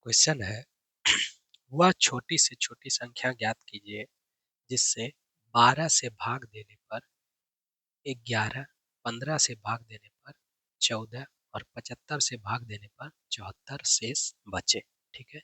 Question है वह छोटी से छोटी संख्या ज्ञात कीजिए जिससे 12 से भाग देने पर 11, 15 से भाग देने पर 14 और 75 से भाग देने पर 74 शेष बचे। ठीक है,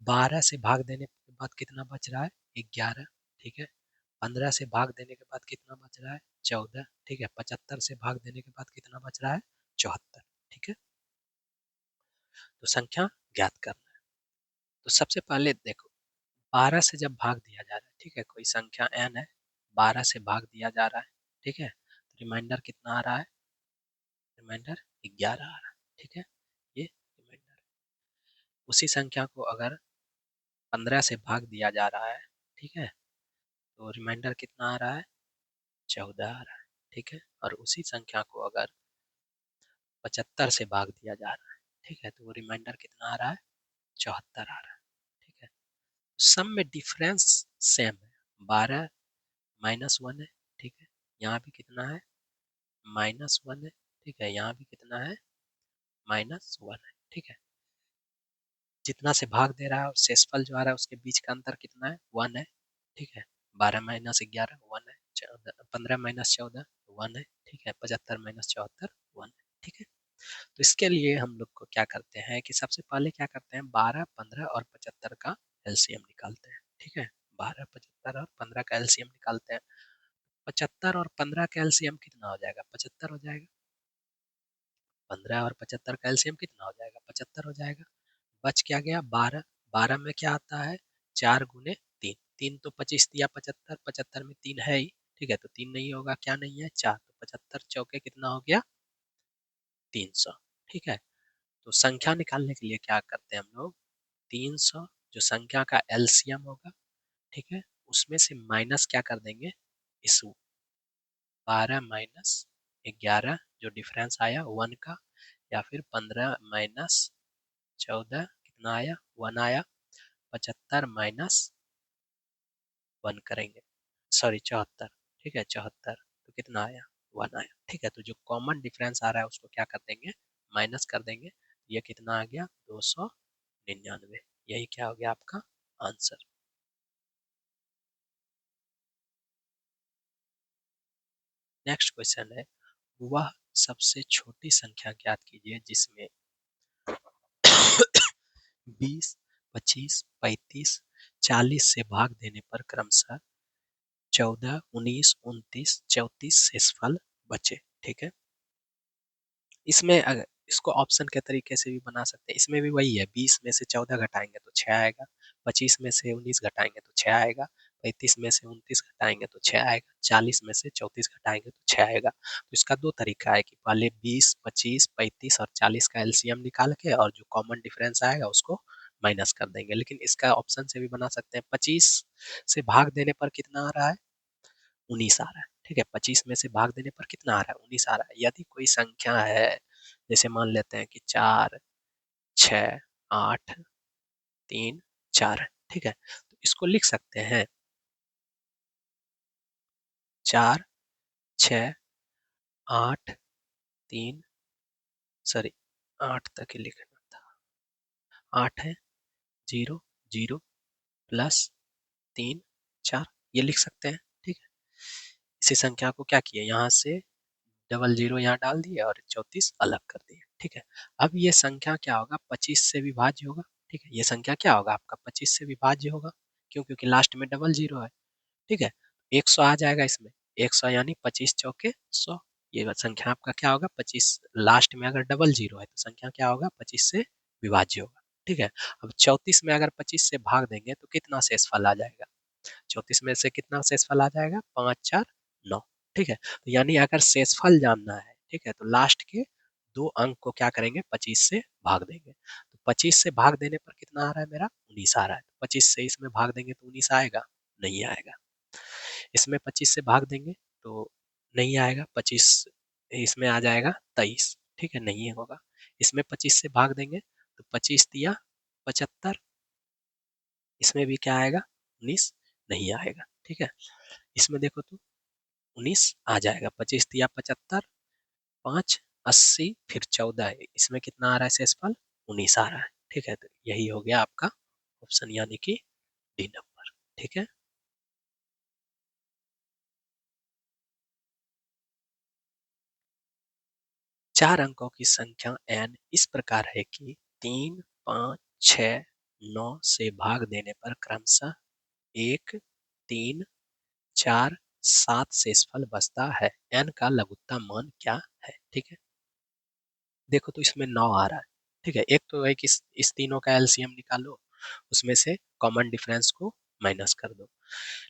12 से भाग देने के बाद कितना बच रहा है? 11। ठीक है, 15 से भाग देने के बाद कितना बच रहा है? 14। ठीक है, 75 से भाग देने के बाद कितना बच रहा है? 74। ठीक है, तो संख्या ज्ञात करना है। तो सबसे पहले देखो, 12 से जब भाग दिया जा रहा है, ठीक है, कोई संख्या n है, 12 से भाग दिया जा रहा है, ठीक है, तो रिमाइंडर कितना आ रहा है? रिमाइंडर 11 आ रहा है। ठीक है, ये रिमाइंडर। उसी संख्या को अगर 15 से भाग दिया जा रहा है, ठीक है, तो रिमाइंडर कितना आ रहा है? 14 आ रहा है। ठीक है, और उसी संख्या को अगर 75 से भाग दिया जा रहा है, ठीक है, तो वो रिमाइंडर कितना आ रहा है? 74 आ रहा है। ठीक है, सम में डिफरेंस सेम है, 12 -1 है। ठीक है, यहाँ भी कितना है? -1 है। ठीक है, यहाँ भी कितना है? -1 है। ठीक है, जितना से भाग दे रहा है और शेषफल जो आ रहा है उसके बीच का अंतर कितना है? 1 है। ठीक है, 12 - 11 1 है, 15 - 14 1 है। ठीक है, 75 - 74 1 है। ठीक है, तो इसके लिए हम लोग को क्या करते हैं कि सबसे पहले क्या करते हैं, 12, 15 और 75 का एलसीएम निकालते हैं। ठीक है, 12, 75 और 15 का एलसीएम निकालते हैं। 75 और 15 का एलसीएम कितना हो जाएगा? 75 हो जाएगा। 15 और 75 का एलसीएम कितना हो जाएगा? 75 हो जाएगा। बच क्या गया? 12। 12 में क्या आता है? 4 गुने 3। 3 तो 25 दिया 75, 75 में 3 है ही। ठीक है, तो 3 नहीं होगा, क्या नहीं है? 4। तो 75 चौके कितना हो गया? 300। ठीक है, तो संख्या निकालने के लिए क्या करते हैं हम लोग? 300 जो संख्या का एलसीएम होगा, ठीक है, उसमें से माइनस क्या कर देंगे? इस 12 माइनस 11 जो डिफरेंस आया 1 का, या फिर 15 माइनस 14 कितना आया? 1 आया। 75 माइनस 1 करेंगे, सॉरी 74। ठीक है, 74 तो कितना आया? 1 आया। ठीक है, तो जो कॉमन डिफरेंस आ रहा है उसको क्या कर देंगे? माइनस कर देंगे। ये कितना आ गया? 299। यही क्या हो गया आपका आंसर। नेक्स्ट क्वेश्चन है, वह सबसे छोटी संख्या ज्ञात कीजिए जिसमें 20, 25, 35, 40 से भाग देने पर क्रमशः 14, 19, 29, 34 शेषफल बचे। ठीक है, इसमें अगर इसको ऑप्शन के तरीके से भी बना सकते हैं। इसमें भी वही है, 20 में से 14 घटाएंगे तो 6 आएगा, 25 में से 19 घटाएंगे तो 6 आएगा, 35 में से 29 घटाएंगे तो 6 आएगा, 40 में से 34 घटाएंगे तो 6 आएगा। तो इसका दो तरीका है कि पहले 20, 25, 35 और 40 का एलसीएम निकाल के और जो कॉमन डिफरेंस आएगा उसको माइनस कर देंगे। लेकिन इसका ऑप्शन से भी बना सकते हैं, 25 से भाग देने पर कितना आ रहा है? 19 आ रहा है। ठीक है, 25 में से भाग देने पर कितना आ रहा है? 19 आ रहा है। यदि कोई संख्या है, जैसे मान लेते हैं कि 4, 6, 8, 3, 4 है, ठीक है, तो इसको लिख सकते हैं 4, 6, 8, 3, सॉरी 8 तक ही लिखना था। 8 है, 0, 0 प्लस 3, 4, ये लिख सकते हैं। ठीक है, इसी संख्या को क्या किए, यहाँ से डबल जीरो यहाँ डाल दिए और 34 अलग कर दिए। ठीक है, अब ये संख्या क्या होगा? 25 से विभाज्य होगा। ठीक है, ये संख्या क्या होगा आपका? 25 से विभाज्य होगा। क्यों? क्योंकि लास्ट में डबल जीरो है। ठीक है, 100 आ जाएगा इसमें। 100 यानी 25 चौके 100। ये संख्या आपका क्या होगा? 25 लास्ट में अगर डबल जीरो है तो संख्या क्या होगा? 25 से विभाज्य होगा। ठीक है, अब 34 में अगर 25 से भाग देंगे तो कितना शेषफल आ जाएगा? 34 में से कितना शेषफल आ जाएगा? 5, 4, 9। ठीक है, तो यानी अगर शेषफल जानना है, ठीक है, तो लास्ट के दो अंक को क्या करेंगे? 25 से भाग देंगे। तो 25 से भाग देने पर कितना आ रहा है मेरा? 19 आ रहा है। 25 से इसमें भाग देंगे तो 19 आएगा? नहीं आएगा। इसमें 25 से भाग देंगे तो नहीं आएगा। 25 इसमें आ जाएगा 23। ठीक है, नहीं होगा। इसमें 25 से भाग देंगे तो 25 दिया 75, इसमें भी क्या आएगा? 19 नहीं आएगा। ठीक है, इसमें देखो तो 19 आ जाएगा। 25 दिया 75, 5 80 फिर 14 है, इसमें कितना आ रहा है शेषफल? 19 आ रहा है। ठीक है, तो यही हो गया आपका ऑप्शन यानी कि डी नंबर। ठीक है। 4 अंकों की संख्या n इस प्रकार है कि 3, 5, 6, 9 से भाग देने पर क्रमशः 1, 3, 4, 7 शेषफल बचता है। n का लघुत्तम मान क्या है? ठीक है। देखो तो इसमें 9 आ रहा है। ठीक है, एक तो है कि इस तीनों का एलसीएम निकालो, उसमें से कॉमन डिफरेंस को माइनस कर दो।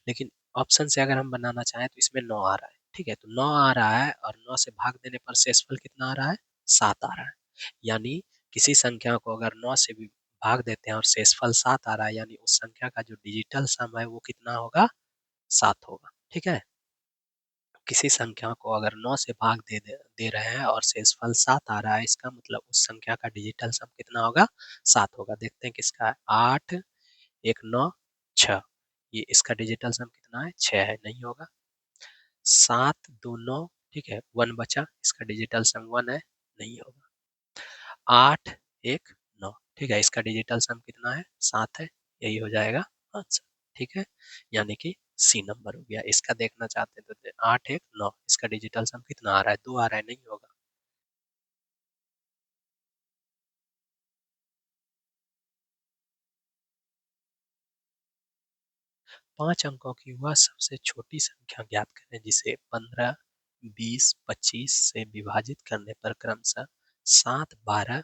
लेकिन ऑप्शन से अगर हम बनाना चाहें तो इसमें 9 आ रहा है। ठीक है, तो 9 आ रहा है और 9 से भाग देने पर शेषफल कितना आ रहा है? 7 आ रहा है। यानी किसी संख्या को अगर 9 से भी भाग देते हैं और शेषफल 7 आ रहा है, यानी उस संख्या का जो डिजिटल सम है वो कितना होगा? 7 होगा। ठीक है। किसी संख्या को अगर 9 से भाग दे रहे हैं और शेषफल 7 आ रहा है, इसका मतलब उस संख्या का डिजिटल सम कितना होगा? 7 होगा। देखते हैं किसका है। 8, 1, 9, 6। ये इसका डिजिटल सम कितना है? 6 है, नहीं होगा। 7, 2, 9। ठीक है, 1 बचा, इसका डिजिटल सम 1 है, नहीं होगा। 8, 1, 9। ठीक है, इसका डिजिटल सम कितना है? 7 है, यही हो जाएगा आंसर। ठीक है, यानी कि सी नंबर हो गया। इसका देखना चाहते हैं तो 8, 1, 9, इसका डिजिटल सम कितना आ रहा है? 2 आ रहा है, नहीं होगा। 5 अंकों की वह सबसे छोटी संख्या ज्ञात करें जिसे 15, 20, 25 से विभाजित करने पर क्रमशः 7, 12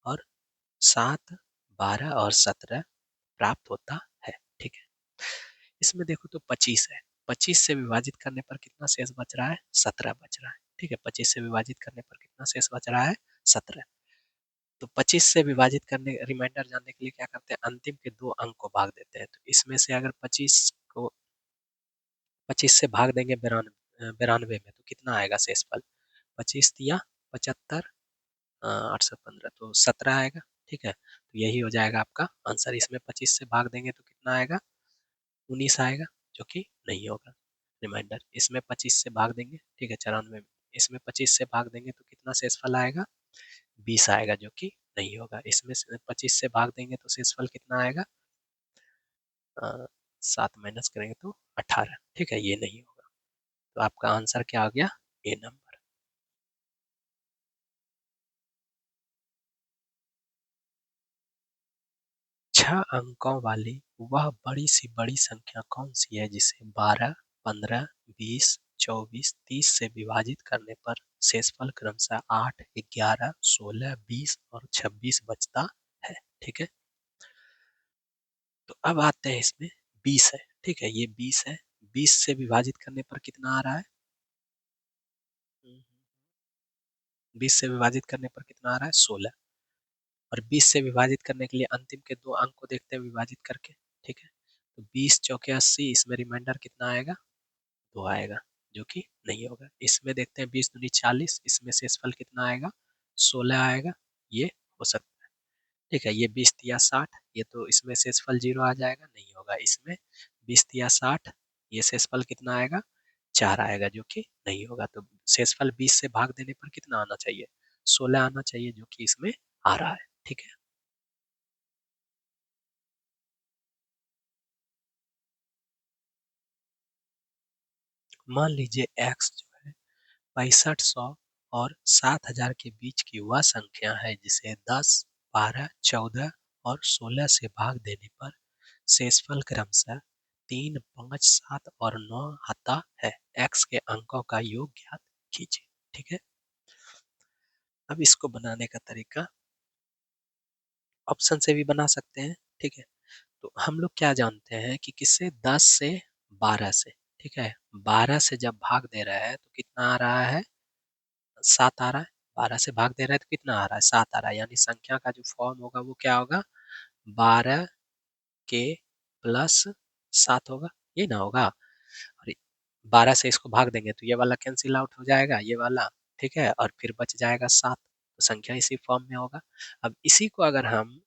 और 7, 12 और 17 प्राप्त होता है। ठीक है, इसमें देखो तो 25 है। 25 से विभाजित करने पर कितना शेष बच रहा है? 17 बच रहा है। ठीक है, 25 से विभाजित करने पर कितना शेष बच रहा है? 17। तो 25 से विभाजित करने रिमाइंडर जानने के लिए क्या करते हैं? अंतिम के 2 अंक को भाग देते हैं। तो इसमें से अगर 25 से भाग देंगे 92 में, तो कितना आएगा शेषफल? 25 दिया 75, 815, तो 17 आएगा। ठीक है, तो यही हो जाएगा आपका आंसर। इसमें 25 से भाग देंगे तो कितना आएगा? 19 आएगा, जो कि नहीं होगा। रिमाइंडर, इसमें 25 से भाग देंगे। ठीक है, 94 में इसमें 25 से भाग देंगे तो कितना शेषफल आएगा? 20 आएगा, जो कि नहीं होगा। इसमें 25 से भाग देंगे तो शेषफल कितना आएगा? 7 माइनस करेंगे तो 18। ठीक है, ये नहीं होगा। तो आपका आंसर क्या आ गया? ए नंबर। 6 अंकों वाली वह बड़ी सी बड़ी संख्या कौन सी है जिसे 12, 15, 20, 24, 30 से विभाजित करने पर शेषफल क्रमशः 8, 11, 16, 20 और 26 बचता है? ठीक है, तो अब आते हैं इसमें 20 है। ठीक है, ये 20 है। 20 से विभाजित करने पर कितना आ रहा है? 20 से विभाजित करने पर कितना आ रहा है? 16। और 20 से विभाजित करने के लिए अंतिम के 2 अंक को देखते हैं विभाजित करके। ठीक है, तो 20 चौके 80, इसमें रिमाइंडर कितना आएगा? 2 आएगा, जो कि नहीं होगा। इसमें देखते हैं 20 दूनी 40, इसमें शेषफल कितना आएगा? 16 आएगा, ये हो सकता है। ठीक है, ये 20 तिया 60, ये तो इसमें शेषफल 0 आ जाएगा, नहीं होगा। इसमें 20 तिया 60, ये शेषफल कितना आएगा? 4 आएगा, जो कि नहीं होगा। तो शेषफल 20 से भाग देने पर कितना आना चाहिए? 16 आना चाहिए, जो कि इसमें आ रहा है। ठीक है, मान लीजिए x जो है 6500 और 7000 के बीच की वह संख्या है जिसे 10, 12, 14 और 16 से भाग देने पर शेषफल क्रमशः 3, 5, 7 और 9 आता है। x के अंकों का योग ज्ञात कीजिए। ठीक है, अब इसको बनाने का तरीका ऑप्शन से भी बना सकते हैं। ठीक है, तो हम लोग क्या जानते हैं कि किससे? 10 से 12 से। ठीक है, 12 से जब भाग दे रहा है तो कितना आ रहा है? 7 आ रहा है। 12 से भाग दे रहा है तो कितना आ रहा है? 7 आ रहा है। यानी संख्या का जो फॉर्म होगा वो क्या होगा? 12 के प्लस 7 होगा, ये ना होगा। और 12 से इसको भाग देंगे तो ये वाला कैंसिल आउट हो जाएगा, ये वाला। ठीक है, और फिर बच जाएगा 7, तो संख्या इसी फॉर्म में होगा। अब इसी को अगर हम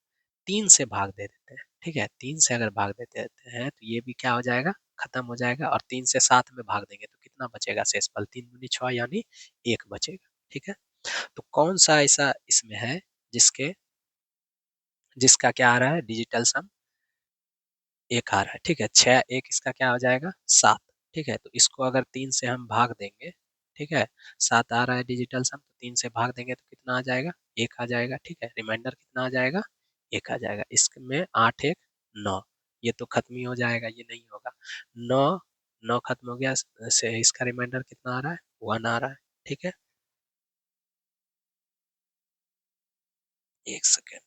3 से भाग दे देते हैं, ठीक है, 3 से अगर भाग देते हैं तो ये भी क्या हो जाएगा? खत्म हो जाएगा। और 3 से 7 में भाग देंगे तो कितना बचेगा शेषफल? 3 दूनी 6, यानी 1 बचेगा। ठीक है, तो कौन सा ऐसा इसमें है जिसके जिसका क्या आ रहा है डिजिटल सम 1 आ रहा है, ठीक है। 6 1 इसका क्या हो जाएगा 7, ठीक है। तो इसको अगर 3 से हम भाग देंगे, ठीक है, 7 आ रहा है डिजिटल सम, तो 3 से भाग देंगे तो कितना आ जाएगा 1 आ जाएगा, ठीक है। रिमाइंडर कितना आ जाएगा 1 आ जाएगा। इसमें 8 1 9, ये तो खत्म ही हो जाएगा, ये नहीं होगा। 9 9 खत्म हो गया, से इसका रिमाइंडर कितना आ रहा है 1 आ रहा है, ठीक है। एक सेकेंड,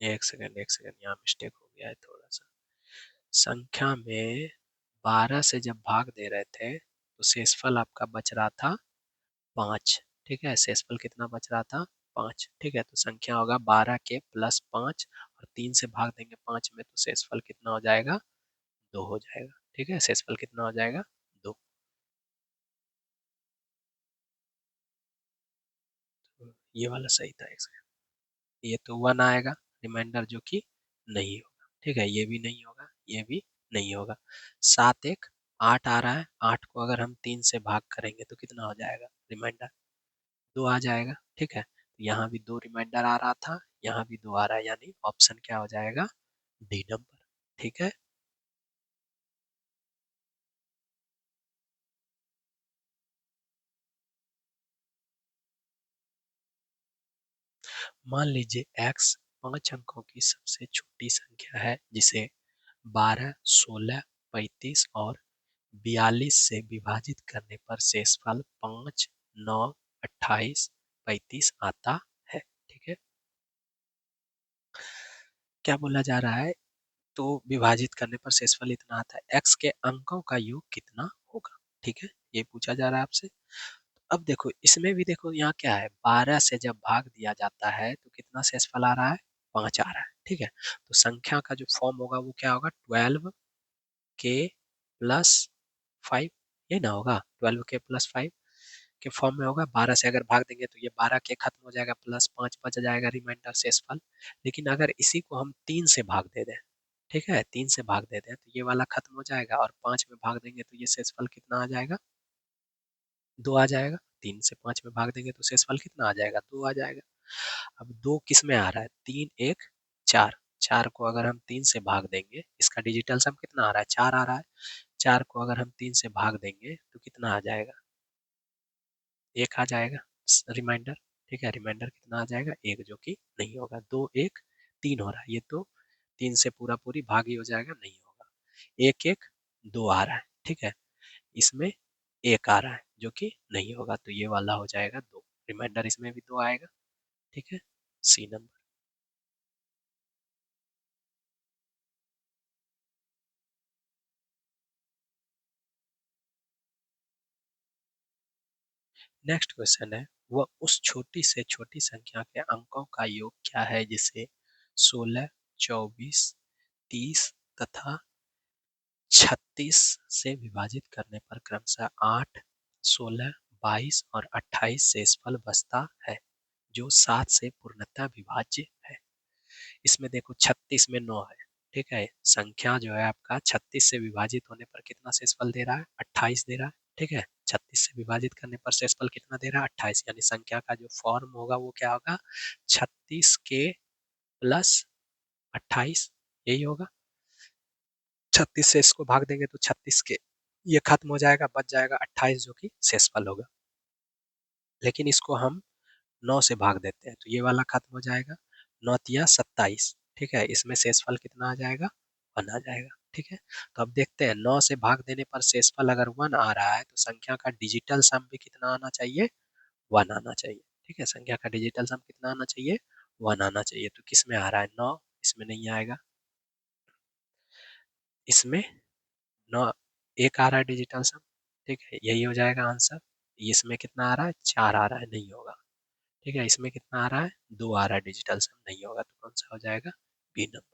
एक सेकेंड, यहाँ मिस्टेक हो गया है थोड़ा सा। संख्या में 12 से जब भाग दे रहे थे तो शेषफल आपका बच रहा था 5, ठीक है। शेषफल कितना बच रहा था 5, ठीक है। तो संख्या होगा 12 के प्लस 5, और 3 से भाग देंगे 5 में तो शेषफल कितना हो जाएगा 2 हो जाएगा, ठीक है। शेषफल कितना हो जाएगा 2। तो ये वाला सही था। ये तो 1 आएगा रिमाइंडर, जो कि नहीं होगा, ठीक है। ये भी नहीं होगा, ये भी नहीं होगा। 7 1 8 आ रहा है, 8 को अगर हम 3 से भाग करेंगे तो कितना हो जाएगा रिमाइंडर 2 आ जाएगा, ठीक है। तो यहाँ भी 2 रिमाइंडर आ रहा था, यहाँ भी 2 आ रहा है, यानी ऑप्शन क्या हो जाएगा डी नंबर, ठीक है। मान लीजिए x 5 अंकों की सबसे छोटी संख्या है, जिसे 12 16 35 और 42 से विभाजित करने पर शेषफल 5 9 28 35 आता है, ठीक है। क्या बोला जा रहा है, तो विभाजित करने पर शेषफल इतना आता है, x के अंकों का योग कितना होगा, ठीक है। ये पूछा जा रहा है आपसे। अब देखो इसमें भी देखो, यहाँ क्या है 12 से जब भाग दिया जाता है तो कितना शेषफल आ रहा है 5 आ रहा है, ठीक है। तो संख्या का जो फॉर्म होगा वो क्या होगा 12 के प्लस 5, ये ना होगा 12 के प्लस 5 के फॉर्म में होगा। 12 से अगर भाग देंगे तो ये 12 के खत्म हो जाएगा, प्लस 5 बच जाएगा रिमाइंडर शेषफल। लेकिन अगर इसी को हम 3 से भाग दे दें, ठीक है, 3 से भाग दे दें तो ये वाला खत्म हो जाएगा, और 5 में भाग देंगे तो ये शेषफल कितना आ जाएगा 2 आ जाएगा। 3 से 5 में भाग देंगे तो शेषफल कितना आ जाएगा 2 आ जाएगा। अब 2 किस में आ रहा है 3 1 4, 4 को अगर हम 3 से भाग देंगे, इसका डिजिटल सम कितना आ रहा है 4 आ रहा है। 4 को अगर हम 3 से भाग देंगे तो कितना आ जाएगा 1 आ जाएगा रिमाइंडर, ठीक है। रिमाइंडर कितना आ जाएगा 1, जो कि नहीं होगा। 2 1 3 हो रहा है, ये तो 3 से पूरा पूरी भाग ही हो जाएगा, नहीं होगा। 1 1 2 आ रहा है, ठीक है। इसमें 1 आ रहा है, जो कि नहीं होगा, तो ये वाला हो जाएगा 2, रिमाइंडर इसमें भी 2 आएगा, ठीक है। सी नंबर। नेक्स्ट क्वेश्चन है, वह उस छोटी से छोटी संख्या के अंकों का योग क्या है जिसे 16 24 30 तथा 36 से विभाजित करने पर क्रमशः 8 16 22 और 28 शेषफल बचता है, जो 7 से पूर्णतः विभाज्य है। इसमें देखो 36 में 9 है, ठीक है। संख्या जो है आपका 36 से विभाजित होने पर कितना शेषफल दे रहा है 28 दे रहा है, ठीक है। 36 से विभाजित करने पर शेषफल कितना दे रहा है 28, यानी संख्या का जो फॉर्म होगा वो क्या होगा 36 के प्लस 28, यही होगा। 36 से इसको भाग देंगे तो 36 के ये खत्म हो जाएगा, बच जाएगा 28, जो कि शेषफल होगा। लेकिन इसको हम 9 से भाग देते हैं तो ये वाला खत्म हो जाएगा, 9 तिया 27, ठीक है। इसमें शेषफल कितना आ जाएगा 1 आ जाएगा, ठीक है। तो अब देखते हैं 9 से भाग देने पर शेषफल अगर 1 आ रहा है तो संख्या का डिजिटल सम भी कितना आना चाहिए 1 आना चाहिए, ठीक है। संख्या का डिजिटल सम कितना आना चाहिए 1 आना चाहिए। तो किस में आ रहा है 9, इसमें नहीं आएगा। इसमें 9 1 आ रहा है डिजिटल सम, ठीक है, यही हो जाएगा आंसर। इसमें कितना आ रहा है 4 आ रहा है, नहीं होगा, ठीक है। इसमें कितना आ रहा है 2 आ रहा है डिजिटल सम, नहीं होगा, तो कौन सा हो जाएगा बी नंबर।